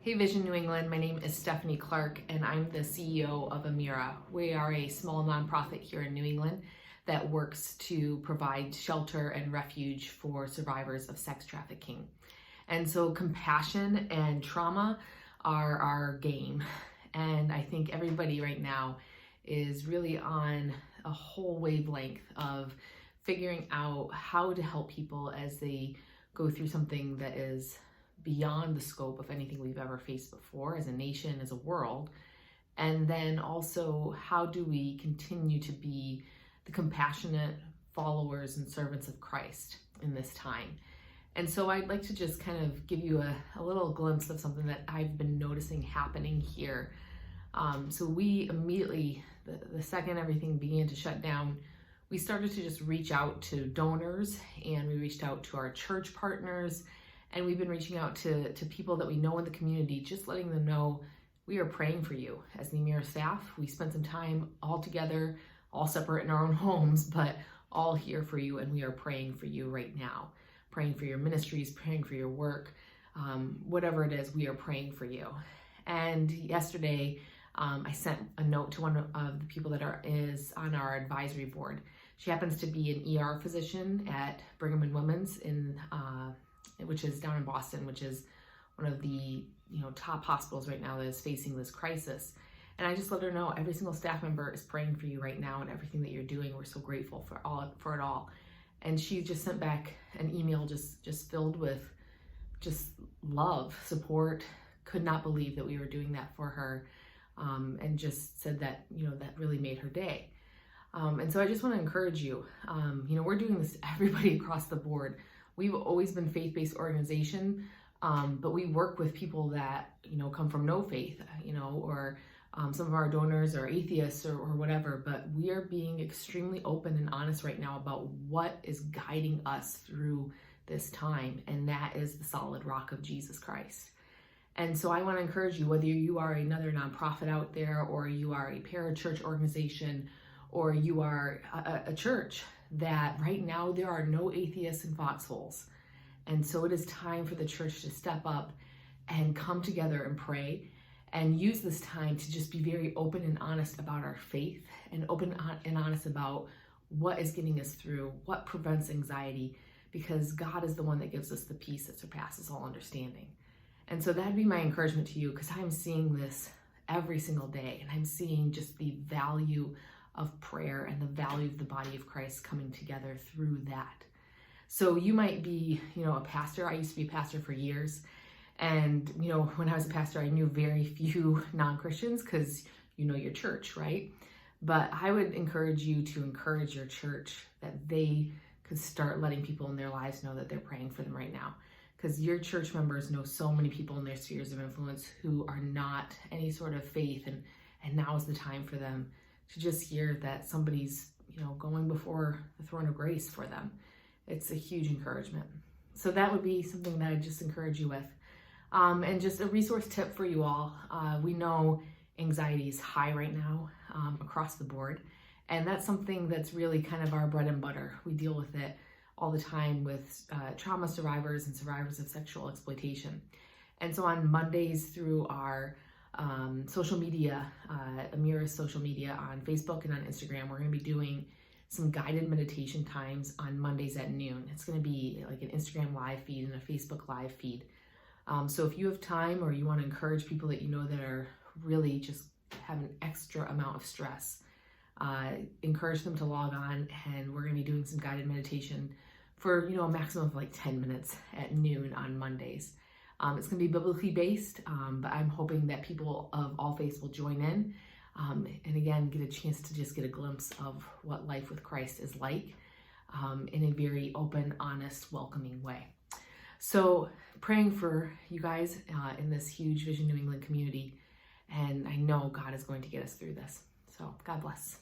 Hey Vision New England, my name is Stephanie Clark and I'm the CEO of Amirah. We are a small nonprofit here in New England that works to provide shelter and refuge for survivors of sex trafficking. And so compassion and trauma are our game. And I think everybody right now is really on a whole wavelength of figuring out how to help people as they go through something that is beyond the scope of anything we've ever faced before as a nation, as a world. And then also, how do we continue to be the compassionate followers and servants of Christ in this time? And so I'd like to just kind of give you a little glimpse of something that I've been noticing happening here. So we immediately, the second everything began to shut down, we started to just reach out to donors, and we reached out to our church partners, and we've been reaching out to people that we know in the community, just letting them know we are praying for you. As the Amirah staff, we spent some time all together, all separate in our own homes, but all here for you, and we are praying for you right now. Praying for your ministries, praying for your work, whatever it is, we are praying for you. And yesterday, I sent a note to one of the people that is on our advisory board. She happens to be an ER physician at Brigham and Women's which is down in Boston, which is one of the top hospitals right now that is facing this crisis. And I just let her know every single staff member is praying for you right now and everything that you're doing. We're so grateful for it all. And she just sent back an email just filled with just love, support. Could not believe that we were doing that for her, and just said that that really made her day. And so I just want to encourage you. We're doing this everybody across the board. We've always been faith-based organization, but we work with people that, come from no faith, or some of our donors are atheists or whatever, but we are being extremely open and honest right now about what is guiding us through this time, and that is the solid rock of Jesus Christ. And so I want to encourage you, whether you are another nonprofit out there, or you are a parachurch organization, or you are a church, that right now there are no atheists in foxholes. And so it is time for the church to step up and come together and pray and use this time to just be very open and honest about our faith, and open and honest about what is getting us through, what prevents anxiety, because God is the one that gives us the peace that surpasses all understanding. And so that'd be my encouragement to you, because I'm seeing this every single day, and I'm seeing just the value of prayer and the value of the body of Christ coming together through that. So you might be, a pastor. I used to be a pastor for years. And, when I was a pastor, I knew very few non-Christians, because your church, right? But I would encourage you to encourage your church that they could start letting people in their lives know that they're praying for them right now. Because your church members know so many people in their spheres of influence who are not any sort of faith, and now is the time for them to just hear that somebody's, going before the throne of grace for them. It's a huge encouragement. So that would be something that I just encourage you with. And just a resource tip for you all. We know anxiety is high right now across the board. And that's something that's really kind of our bread and butter. We deal with it all the time with trauma survivors and survivors of sexual exploitation. And so on Mondays through our social media, Amirah's social media on Facebook and on Instagram, we're going to be doing some guided meditation times on Mondays at noon. It's going to be like an Instagram live feed and a Facebook live feed. So if you have time, or you want to encourage people that that are really just have an extra amount of stress, encourage them to log on, and we're going to be doing some guided meditation for a maximum of like 10 minutes at noon on Mondays. It's going to be biblically based, but I'm hoping that people of all faiths will join in, and again, get a chance to just get a glimpse of what life with Christ is like, in a very open, honest, welcoming way. So praying for you guys in this huge Vision New England community, and I know God is going to get us through this. So God bless.